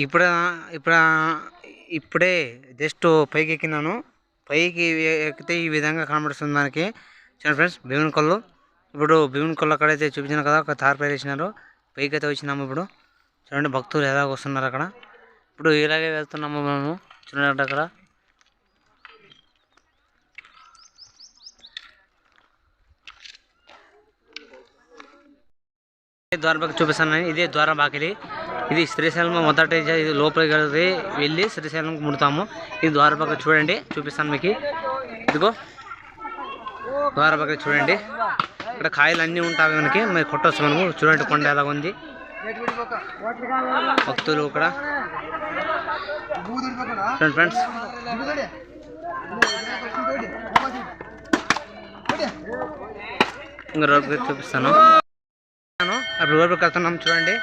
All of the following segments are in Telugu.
ఇప్పుడు ఇప్పుడు ఇప్పుడే జస్ట్ పైకి ఎక్కినాను. పైకి ఎక్కితే ఈ విధంగా కనబడుతుంది మనకి. చూడండి ఫ్రెండ్స్, భీముని కొల్లు. ఇప్పుడు భీముని కొల్లు అక్కడైతే చూపించాను కదా, ఒక తార్పై వేసినారు. పైకి అయితే వచ్చినాము. ఇప్పుడు చూడండి భక్తులు ఎలా వస్తున్నారు అక్కడ. ఇప్పుడు ఇలాగే వెళ్తున్నాము మేము. చూడండి అక్కడ ద్వారబాకి చూపిస్తాను. ఇదే ద్వారబాకిలి. ఇది శ్రీశైలం మొదట ఇది లోపలికి వెళ్ళి శ్రీశైలంకి ముడతాము. ఇది ద్వారబాకి చూడండి, చూపిస్తాను మీకు. ఇదిగో ద్వారబాకి చూడండి. ఇక్కడ కాయలు అన్నీ ఉంటాయి మనకి, మరి కొట్టవచ్చు మనము. చూడండి కొండ ఎలా ఉంది. భక్తులు ఇక్కడ చూడండి ఫ్రెండ్స్. ఇంకా రోడ్డు చూపిస్తాను. అప్పుడు లోపలికి వెళ్తున్నాము. చూడండి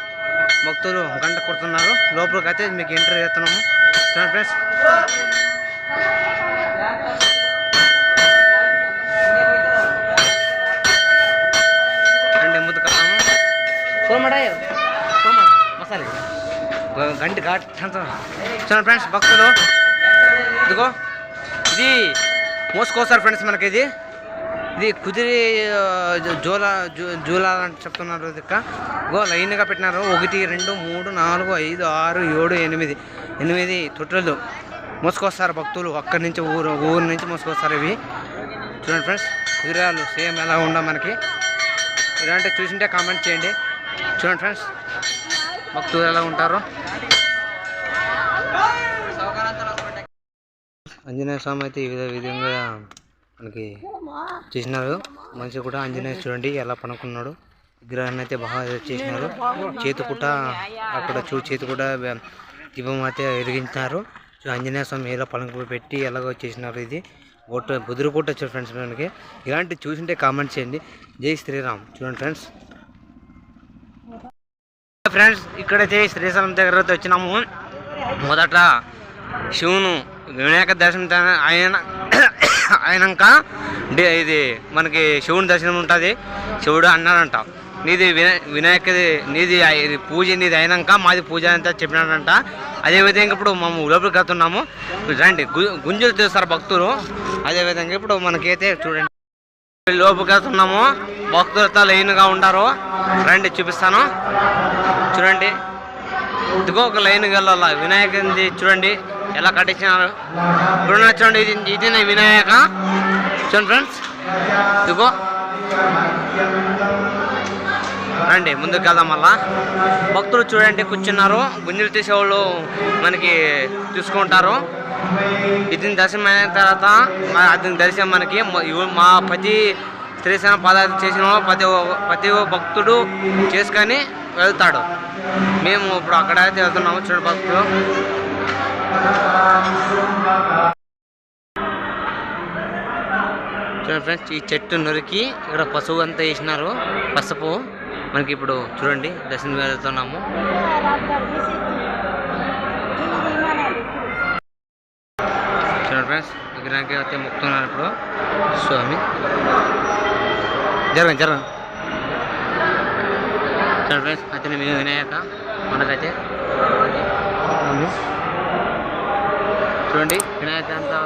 భక్తులు గంట కొడుతున్నారు. లోపలికి అయితే మీకు ఎంట్రీ చేస్తున్నాము. చూడండి ఫ్రెండ్స్. అంటే ముందుకు వెళ్తాము. మసాలా గంట ఘాట్. చూడండి ఫ్రెండ్స్ భక్తులు. ఇదిగో ఇది మోసుకొస్తారు ఫ్రెండ్స్ మనకి. ఇది కుదిరి జూలా అని చెప్తున్నారు. ఇగో లైన్గా పెట్టినారు. 1 2 3 4 5 6 7 8 తొట్టెలు మోసుకొస్తారు భక్తులు. అక్కడి నుంచి ఊరు నుంచి మోసుకొస్తారు ఇవి. చూడండి ఫ్రెండ్స్, కుదిరాలు సేమ్ ఎలా ఉందో మనకి. ఇలాంటి చూసింటే కామెంట్ చేయండి. చూడండి ఫ్రెండ్స్ భక్తులు ఎలా ఉంటారు. ఆంజనేయ స్వామి అయితే ఈ విధంగా మనకి చేసినారు. మనిషి కూడా ఆంజనేయ చూడండి ఎలా పనుకున్నాడు. విగ్రహాన్ని అయితే బాగా చేసినారు. చేతి కూడా అక్కడ చేతి కూడా దీపం అయితే వెలిగించినారు. ఆంజనేయ స్వామి ఎలా పనుకు పెట్టి ఎలాగో చేసినారు. ఇది బుదురు కూడా వచ్చారు ఫ్రెండ్స్ మనకి. ఇలాంటి చూసింటే కామెంట్ చేయండి. జై శ్రీరామ్. చూడండి ఫ్రెండ్స్. ఫ్రెండ్స్ ఇక్కడైతే శ్రీశైలం దగ్గర వచ్చినాము. మొదట శివును వినాయక దర్శనం అయినాక ఇది మనకి శివుని దర్శనం ఉంటుంది. శివుడు అన్నాడంట, నీది నీది పూజ నీది అయినాక మాది పూజ అంతా చెప్పినాడంట. అదేవిధంగా ఇప్పుడు మేము లోపలికి వెళ్తున్నాము. రండి, గుంజులు తీస్తారు భక్తులు. అదేవిధంగా ఇప్పుడు మనకైతే చూడండి లోపలికి వెళ్తున్నాము. భక్తులతో లైన్గా ఉంటారు. రండి చూపిస్తాను. చూడండి ఇదిగో ఒక లైన్కి వెళ్ళాల. వినాయకుడి చూడండి ఎలా కట్టించినారు. ఇప్పుడు చూడండి ఇది వినాయక. చూడండి ఫ్రెండ్స్ ఇదిగో. రండి ముందుకు వెళ్దాం. మళ్ళా భక్తులు చూడండి కూర్చున్నారు. గుంజలు తీసేవాళ్ళు మనకి తీసుకుంటారు. ఇది దర్శనం అయిన తర్వాత అది దర్శనం మనకి మా ప్రతి శ్రీశైలం పాదయాత్ర చేసిన ప్రతి భక్తుడు చేసుకొని వెళ్తాడు. మేము ఇప్పుడు అక్కడైతే వెళ్తున్నాము. చూడండి భక్తులు. చూడండి ఫ్రెండ్స్, ఈ చెట్టు నరికి ఇక్కడ పసుపు అంతా వేసినారు. పసుపు మనకి ఇప్పుడు చూడండి దర్శనం వెళ్తున్నాము. చూడండి ఫ్రెండ్స్, విగ్రహానికి అయితే మొక్కుతున్నారు ఇప్పుడు స్వామి. జరగండి. చూడండి ఫ్రెండ్స్, అయితే వినాయక మనకైతే చూడండి వినాయక అంతా